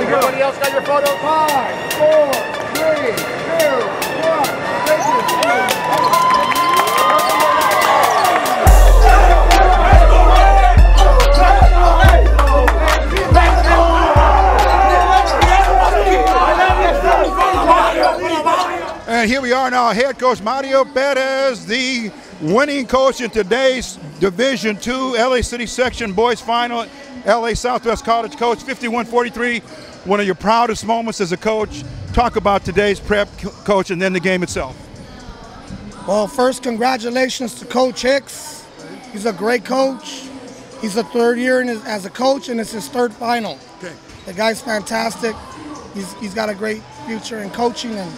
Everybody else got your photo? 5, 4, 3, 2, 1. Thank you. And here we are now, head coach Mario Perez, the winning coach in today's Division II LA City Section Boys Final. LA Southwest College coach, 51-43. One of your proudest moments as a coach. Talk about today's prep, coach, and then the game itself. Well, first, congratulations to Coach Hicks. He's a great coach. He's a third year as a coach, and it's his third final. Okay. The guy's fantastic. He's got a great future in coaching, and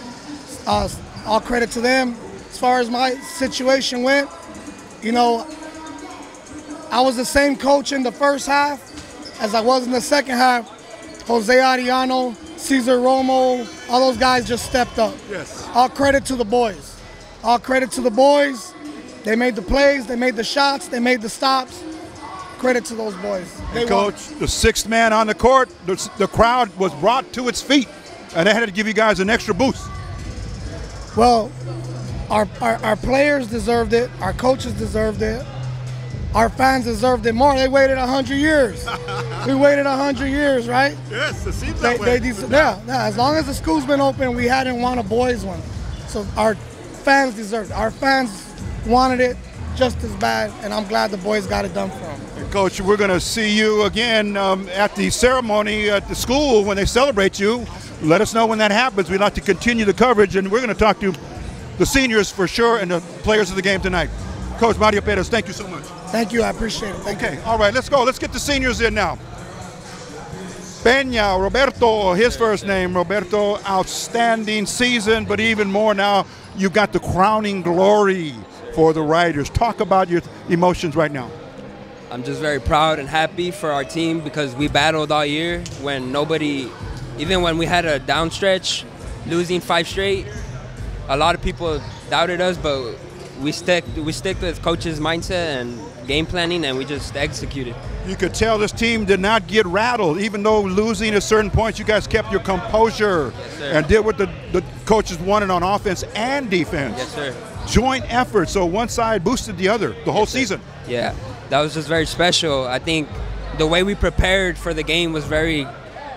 all credit to them. As far as my situation went, you know, I was the same coach in the first half as I was in the second half. Jose Ariano, Cesar Romo, all those guys just stepped up. Yes. All credit to the boys. All credit to the boys. They made the plays, they made the shots, they made the stops. Credit to those boys. Hey, coach, the sixth man on the court, the crowd was brought to its feet, and they had to give you guys an extra boost. Well, our players deserved it, our coaches deserved it. Our fans deserved it more. They waited 100 years. We waited 100 years, right? Yes, it seems that way. Yeah, as long as the school's been open, we hadn't won a boys one. So our fans deserved it. Our fans wanted it just as bad, and I'm glad the boys got it done for them. And Coach, we're going to see you again at the ceremony at the school when they celebrate you. Let us know when that happens. We'd like to continue the coverage, and we're going to talk to the seniors for sure and the players of the game tonight. Coach Mario Perez, thank you so much. Thank you, I appreciate it. Thank you. All right, let's go. Let's get the seniors in now. Peña, Roberto, his first name, Roberto, outstanding season, but even more now, you've got the crowning glory for the Riders. Talk about your emotions right now. I'm just very proud and happy for our team because we battled all year when nobody, even when we had a down stretch, losing 5 straight, a lot of people doubted us, but we stick with coach's mindset and game planning, and we just executed. You could tell this team did not get rattled. Even though losing at certain points, you guys kept your composure. Yes, sir. And did what the coaches wanted on offense and defense. Yes, sir. Joint effort, so one side boosted the other the whole season. Yeah, that was just very special. I think the way we prepared for the game was very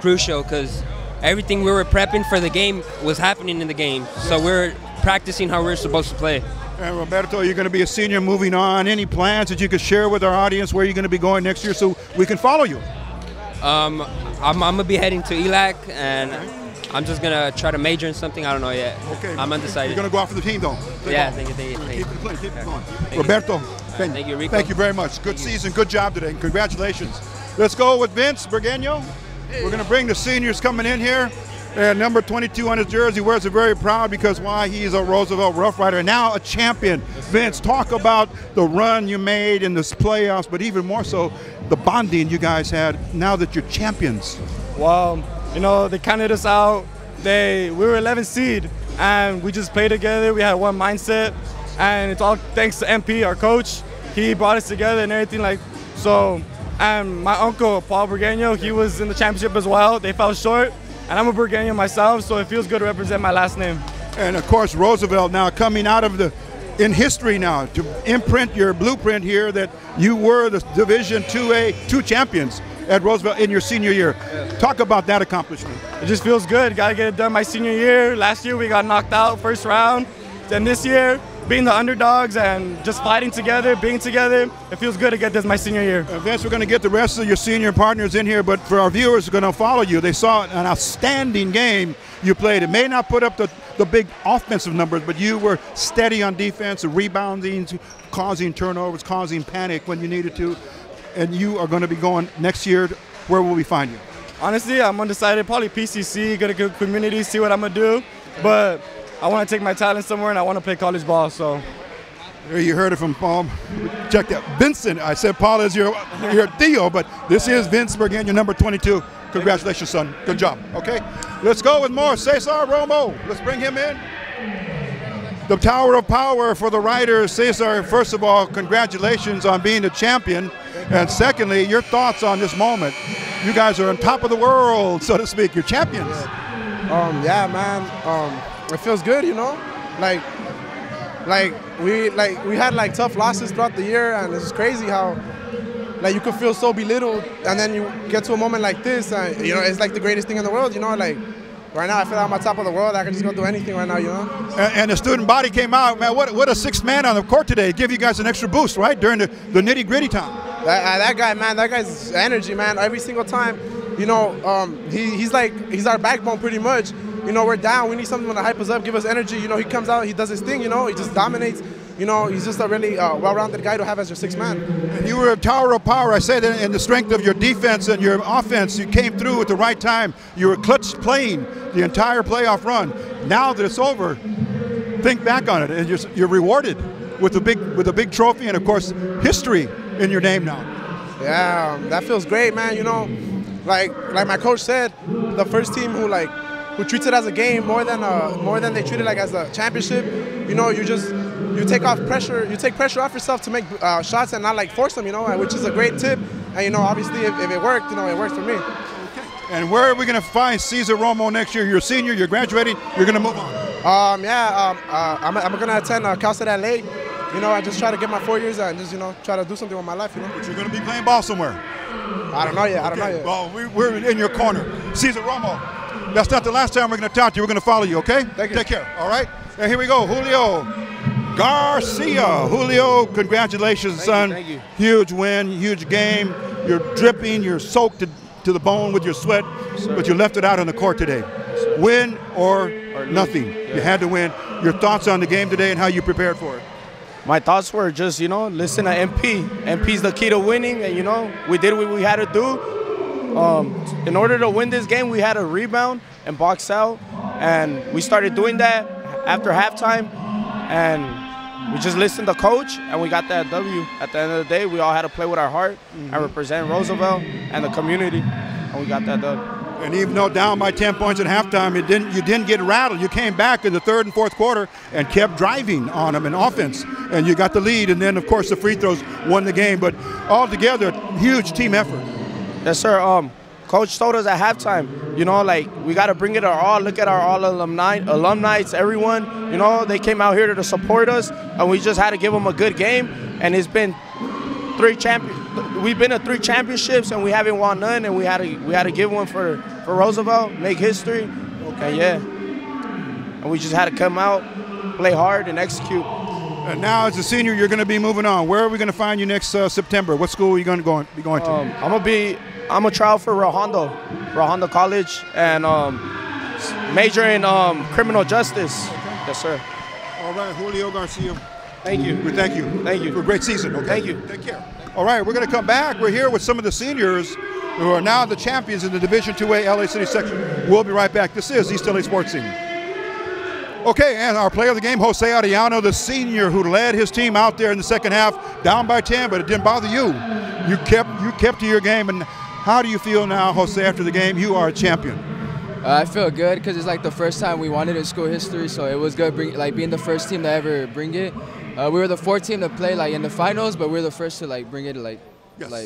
crucial because everything we were prepping for the game was happening in the game. So we're practicing how we're supposed to play. And Roberto, you're going to be a senior moving on. Any plans that you could share with our audience where you're going to be going next year so we can follow you? I'm going to be heading to ELAC, and I'm just going to try to major in something. I don't know yet. Okay. I'm undecided. You're going to go out for the team, though? Yeah, thank you. Keep it going. Keep it going. Roberto, thank you, Rico. Thank you very much. Good season. Good job today. And congratulations. Let's go with Vince Burgueño. We're going to bring the seniors coming in here. And number 22 on his jersey, wears it very proud because why? He's a Roosevelt Rough Rider, now a champion. Vince, talk about the run you made in this playoffs, but even more so, the bonding you guys had now that you're champions. Well, you know, they counted us out. We were 11th seed, and we just played together. We had one mindset, and it's all thanks to MP, our coach. He brought us together and everything like so. And my uncle, Paul Burgueño, he was in the championship as well. They fell short. And I'm a Burgueño myself, so it feels good to represent my last name. And of course, Roosevelt now coming out of in history now to imprint your blueprint here that you were the Division 2A champions at Roosevelt in your senior year. Talk about that accomplishment. It just feels good. Got to get it done my senior year. Last year we got knocked out first round. Then this year, being the underdogs and just fighting together, being together, it feels good to get this my senior year. Vince, we're going to get the rest of your senior partners in here, but for our viewers who are going to follow you, they saw an outstanding game you played. It may not put up the big offensive numbers, but you were steady on defense, rebounding, causing turnovers, causing panic when you needed to, and you are going to be going next year. Where will we find you? Honestly, I'm undecided. Probably PCC, get a good community, see what I'm going to do, but I want to take my talent somewhere, and I want to play college ball. So, there you heard it from Paul. Check that, Vincent. I said Paul is your Theo, but this is Vince Burgueño, number 22. Congratulations, son. Good job. Okay, let's go with more. Cesar Romo. Let's bring him in. The Tower of Power for the Riders. Cesar, first of all, congratulations on being the champion, and secondly, your thoughts on this moment. You guys are on top of the world, so to speak. You're champions. Yeah, man. It feels good, you know, like we had tough losses throughout the year, and it's crazy how you could feel so belittled, and then you get to a moment like this, and you know it's like the greatest thing in the world, you know, like right now I feel like I'm on top of the world. I can just go do anything right now, you know. And the student body came out, man. What a sixth man on the court today. Give you guys an extra boost, right, during the nitty gritty time. That guy, man, that guy's energy, man. Every single time, you know, he's our backbone pretty much. You know, we're down. We need something to hype us up, give us energy. You know, he comes out, he does his thing, you know, he just dominates. You know, he's just a really well-rounded guy to have as your sixth man. And you were a tower of power. I said in the strength of your defense and your offense, you came through at the right time. You were clutch playing the entire playoff run. Now that it's over, think back on it, and you're rewarded with a big trophy and, of course, history in your name now. Yeah, that feels great, man. You know, like my coach said, the first team who treats it as a game more than they treat it like as a championship. You know, you take pressure off yourself to make shots and not force them. You know, which is a great tip. And you know, obviously, if it worked, you know, it worked for me. Okay. And where are we going to find Cesar Romo next year? You're a senior. You're graduating. You're going to move on. I'm going to attend Cal State LA. You know, I just try to get my 4 years and just, you know, try to do something with my life. You know. But you're going to be playing ball somewhere. I don't know yet. Well, we're in your corner, Cesar Romo. That's not the last time we're going to talk to you. We're going to follow you, okay? Thank you. Take care, all right? And here we go, Julio Garcia. Julio, congratulations, son. Thank you. Huge win, huge game. You're dripping, you're soaked to the bone with your sweat, but you left it out on the court today. Win or nothing. Yeah. You had to win. Your thoughts on the game today and how you prepared for it? My thoughts were just, you know, listen to MP. MP's the key to winning, and, you know, we did what we had to do. In order to win this game, we had to rebound and box out, and we started doing that after halftime, and we just listened to coach, and we got that W. At the end of the day, we all had to play with our heart and represent Roosevelt and the community, and we got that W. And even though down by 10 points at halftime, you didn't get rattled. You came back in the third and fourth quarter and kept driving on them in offense, and you got the lead. And then, of course, the free throws won the game. But altogether, huge team effort. Yes, sir. Coach told us at halftime, you know, we got to bring it our all. Look at our all alumni, everyone. You know, they came out here to support us, and we just had to give them a good game. And it's been three we've been to 3 championships and we haven't won none, and we had to give one for Roosevelt, make history. Okay. And yeah, and we just had to come out, play hard, and execute. And now, as a senior, you're going to be moving on. Where are we going to find you next September? What school are you going to be going to? I'm a trial for Redondo College, and major in criminal justice. Okay. Yes, sir. All right, Julio Garcia. Thank you. We thank you. Thank you for a great season. Okay. Thank you. Take care. All right, we're going to come back. We're here with some of the seniors who are now the champions in the Division IIA LA City section. We'll be right back. This is East LA Sports Scene. Okay, and our player of the game, Jose Arellano, the senior who led his team out there in the second half, down by 10, but it didn't bother you. You kept to your game. And how do you feel now, Jose, after the game? You are a champion. I feel good because it's like the first time we won it in school history, so it was good being the first team to ever bring it. We were the 4th team to play like in the finals, but we were the first to like bring it like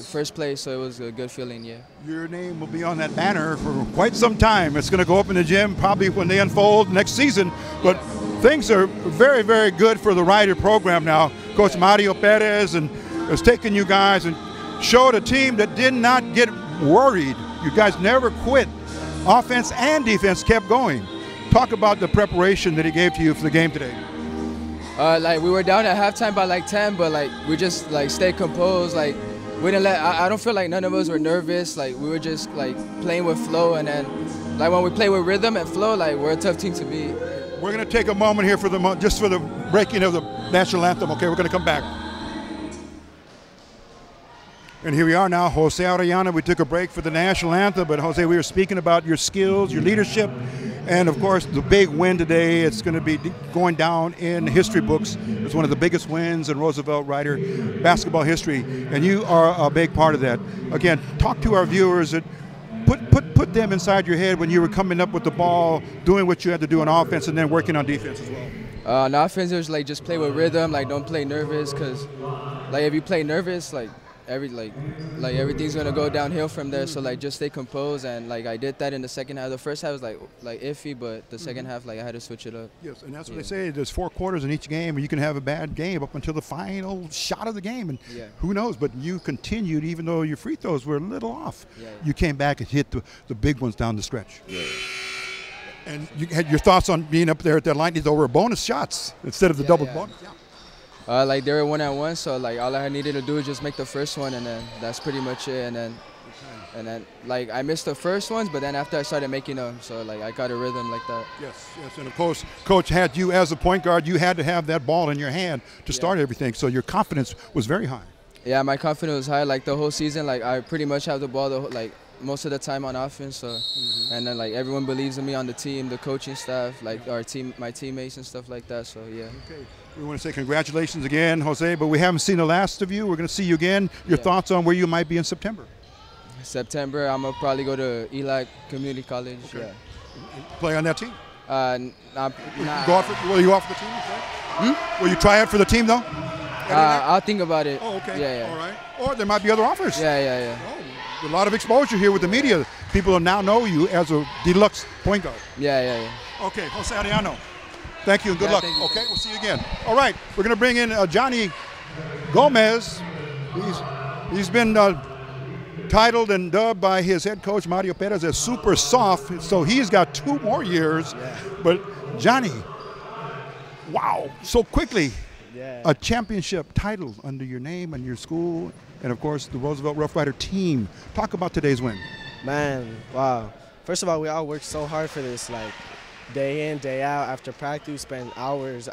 first place, so it was a good feeling, yeah. Your name will be on that banner for quite some time. It's going to go up in the gym probably when they unfold next season, but things are very, very good for the Rider program now. Coach Mario Perez has taken you guys and showed a team that did not get worried. You guys never quit. Offense and defense kept going. Talk about the preparation that he gave to you for the game today. Like we were down at halftime by like 10, but like we just like stayed composed. Like we didn't I don't feel like none of us were nervous. Like we were just like playing with flow, and then like when we play with rhythm and flow, like we're a tough team to beat. We're going to take a moment here for just for the breaking of the national anthem. Okay, we're going to come back. And here we are now, Jose Arellano. We took a break for the national anthem, but Jose, we were speaking about your skills, your leadership, and of course the big win today. It's going to be going down in history books. It's one of the biggest wins in Roosevelt Rider basketball history, and you are a big part of that. Again, talk to our viewers that put them inside your head when you were coming up with the ball, doing what you had to do on offense, and then working on defense as well. On offense, it was like just play with rhythm, like don't play nervous, because like if you play nervous, like everything's gonna go downhill from there. So like just stay composed, and like I did that in the second half. The first half was like iffy, but the second half like I had to switch it up. Yes, and that's what they say. There's 4 quarters in each game, and you can have a bad game up until the final shot of the game, and who knows? But you continued, even though your free throws were a little off. You came back and hit the big ones down the stretch. And you had your thoughts on being up there at that line. These were bonus shots instead of the double bonus. Like they were 1-on-1, so like all I needed to do is just make the first one, and then that's pretty much it. And then like I missed the first ones, but then after I started making them, so like I got a rhythm like that. Yes, and of course, Coach had you as a point guard. You had to have that ball in your hand to start everything, so your confidence was very high. Yeah, my confidence was high. Like the whole season, like I pretty much have the ball like most of the time on offense. So, and then like everyone believes in me on the team, the coaching staff, like my teammates and stuff like that. So yeah. Okay. We want to say congratulations again, Jose, but we haven't seen the last of you. We're going to see you again. Your thoughts on where you might be in September? September, I'm going to probably go to Eli Community College. Okay. Play on that team? Will you offer the team? Will you try out for the team, though? I'll think about it. Oh, okay. Yeah. All right. Or there might be other offers. Yeah. Oh, a lot of exposure here with the media. People now know you as a deluxe point guard. Yeah. Okay, Jose Arellano. Thank you and good luck. Okay, we'll see you again. All right, we're going to bring in Johnny Gomez. He's been titled and dubbed by his head coach, Mario Perez, as super soft, so he's got 2 more years. But Johnny, wow, so quickly, a championship title under your name and your school, and of course the Roosevelt Rough Rider team. Talk about today's win. Man, wow. First of all, we all worked so hard for this, like, day in, day out. After practice, we spend hours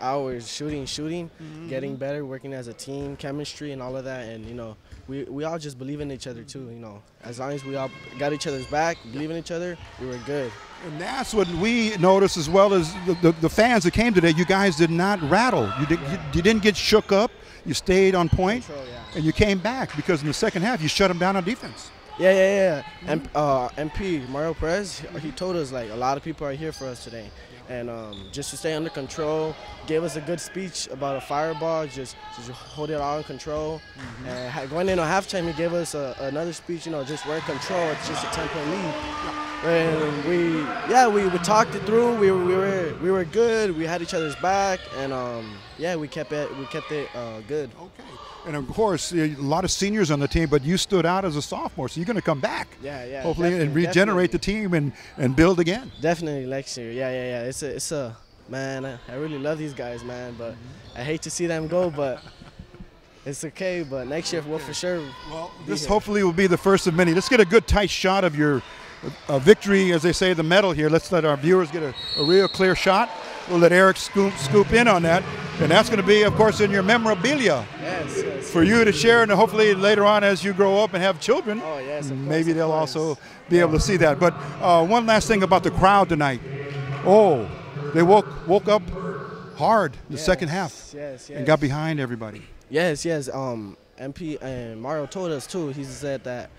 shooting, getting better, working as a team, chemistry and all of that. And, you know, we all just believe in each other too, you know. As long as we all got each other's back, believe in each other, we were good. And that's what we noticed, as well as the fans that came today. You guys did not rattle. You didn't get shook up. You stayed on point, and you came back, because in the second half you shut them down on defense. Yeah. And MP Mario Perez, he told us like a lot of people are here for us today, and just to stay under control. Gave us a good speech about a fireball, just hold it all in control. And going into halftime, he gave us another speech, just we're in control. It's just a 10-point lead. And we talked it through. We were good. We had each other's back, and we kept it good. Okay. And of course, a lot of seniors on the team, but you stood out as a sophomore, so you're going to come back. Yeah. Hopefully, and regenerate the team and build again. Definitely next year. Yeah. It's a man. I really love these guys, man. But I hate to see them go, but it's okay. But next year, we'll for sure. Well, this hopefully will be the first of many. Let's get a good tight shot of your victory, as they say, the medal here. Let's let our viewers get a real clear shot. We'll let Eric scoop in on that. And that's going to be, of course, in your memorabilia. Yes. For you to share, and hopefully later on as you grow up and have children, oh, yes, maybe they'll also be able to see that. But one last thing about the crowd tonight. Oh, they woke up hard in the second half and got behind everybody. Yes. MP and Mario told us, too. He said that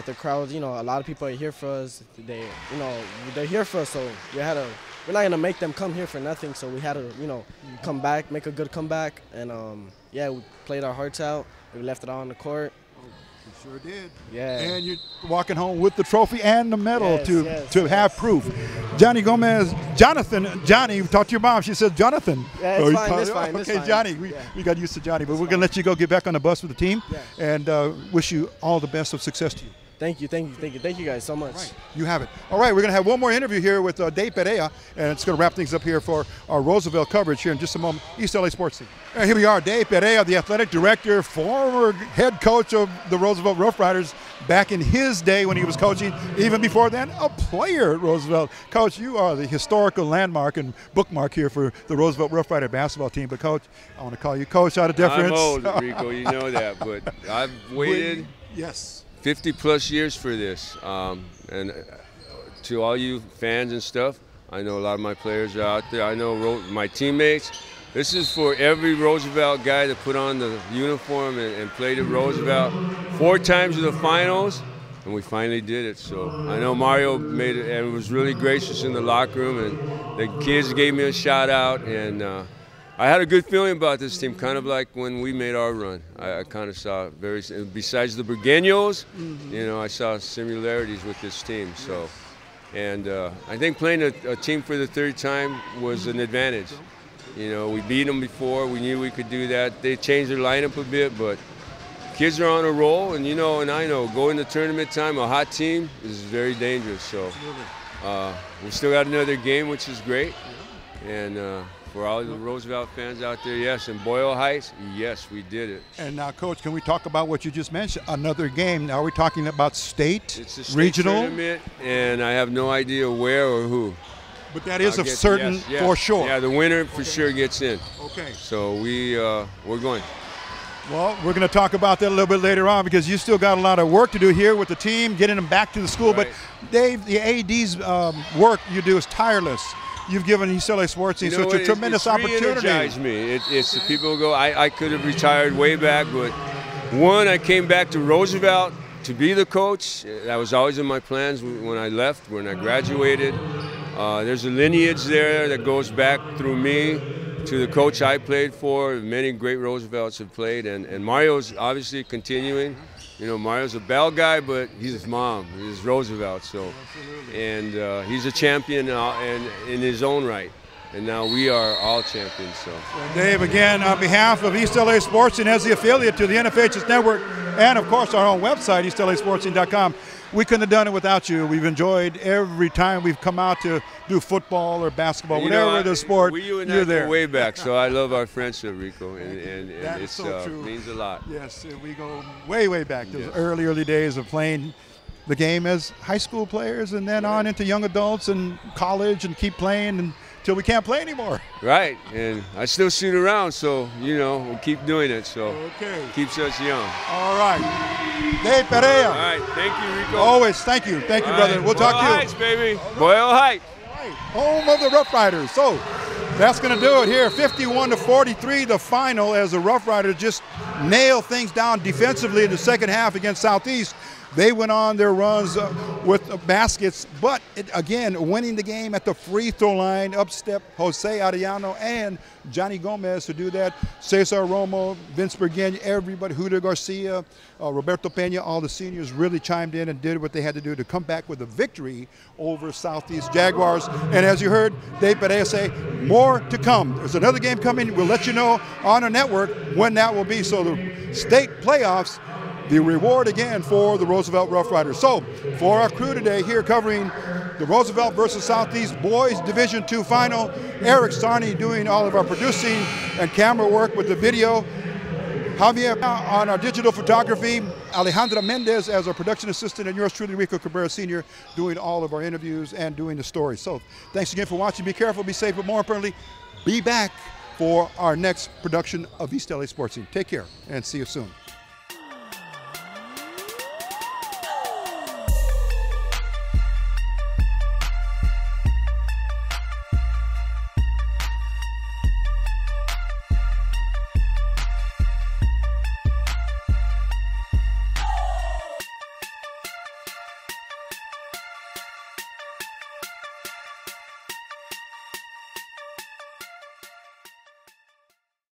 the crowd, a lot of people are here for us. They're here for us, so we're not gonna make them come here for nothing. So we had to, come back, make a good comeback, and we played our hearts out. We left it all on the court. You sure did. Yeah. And you're walking home with the trophy and the medal to have proof. Johnny, you talked to your mom. She said Jonathan. Yeah, it's fine. Okay, Johnny, we got used to Johnny, but we're gonna let you go get back on the bus with the team, and wish you all the best of success to you. Thank you guys so much. Right. You have it. All right, we're going to have one more interview here with Dave Perea, and it's going to wrap things up here for our Roosevelt coverage here in just a moment. East LA Sports Team. And here we are, Dave Perea, the athletic director, former head coach of the Roosevelt Rough Riders back in his day when he was coaching. Even before then, a player at Roosevelt. Coach, you are the historical landmark and bookmark here for the Roosevelt Rough Rider basketball team. But, Coach, I want to call you Coach out of deference. I'm old, Rico, you know that, but I've waited. Yes. 50-plus years for this, and to all you fans and stuff, I know a lot of my players are out there. I know my teammates. This is for every Roosevelt guy to put on the uniform and play to Roosevelt. 4 times to the finals, and we finally did it. So I know Mario made it and was really gracious in the locker room, and the kids gave me a shout out, and I had a good feeling about this team, kind of like when we made our run. I kind of saw besides the Burgueños, I saw similarities with this team. So, and I think playing a team for the 3rd time was an advantage. We beat them before. We knew we could do that. They changed their lineup a bit, but kids are on a roll, and and I know going to tournament time, a hot team is very dangerous. So, we still got another game, which is great, and. For all the Roosevelt fans out there, yes, in Boyle Heights, yes, we did it. And now, Coach, can we talk about what you just mentioned? Another game. Now, are we talking about state, it's a state regional? Tournament, and I have no idea where or who. But that is certain for sure. Yeah, the winner for sure gets in. Okay. So we're going. Well, we're going to talk about that a little bit later on because you still got a lot of work to do here with the team, getting them back to the school. Right. But, Dave, the AD's work you do is tireless. You've given East LA Sports Team such a tremendous opportunity. It's re-energized me. It's the people who go, I could have retired way back, but I came back to Roosevelt to be the coach. That was always in my plans when I left, when I graduated. There's a lineage there that goes back through me to the coach I played for. Many great Roosevelts have played, and Mario's obviously continuing. Mario's a Bell guy, but he's his mom. He's Roosevelt, so, and he's a champion in his own right. And now we are all champions. So, Dave, again, on behalf of East LA Sports and as the affiliate to the NFHS Network, and of course our own website, eastlasportsing.com, we couldn't have done it without you. We've enjoyed every time we've come out to do football or basketball, whatever the sport. You're there. Go way back, so I love our friendship, Rico, and it's so true. Means a lot. Yes, we go way back. Those early days of playing the game as high school players, and then on into young adults and college, and keep playing until we can't play anymore. Right, and I still shoot around, so we'll keep doing it. So keeps us young. All right, Dave Perea. All right, thank you, Rico. Always, thank you, brother. We'll talk to you. Boyle Heights, baby. Boyle Heights. Home of the Rough Riders. So that's going to do it here. 51-43, the final, as the Rough Riders just nail things down defensively in the second half against Southeast. They went on their runs with baskets, but again, winning the game at the free throw line. Up step Jose Arellano and Johnny Gomez to do that. Cesar Romo, Vince Bergen, everybody, Huda Garcia, Roberto Pena, all the seniors really chimed in and did what they had to do to come back with a victory over South East Jaguars. And as you heard Dave Perea say, more to come. There's another game coming. We'll let you know on our network when that will be. So the state playoffs, the reward again for the Roosevelt Rough Riders. So for our crew today here covering the Roosevelt versus Southeast Boys Division II Final, Eric Sarney doing all of our producing and camera work with the video, Javier on our digital photography, Alejandra Mendez as our production assistant, and yours truly, Rico Cabrera Sr., doing all of our interviews and doing the stories. So thanks again for watching. Be careful, be safe, but more importantly, be back for our next production of East LA Sports Scene. Take care and see you soon.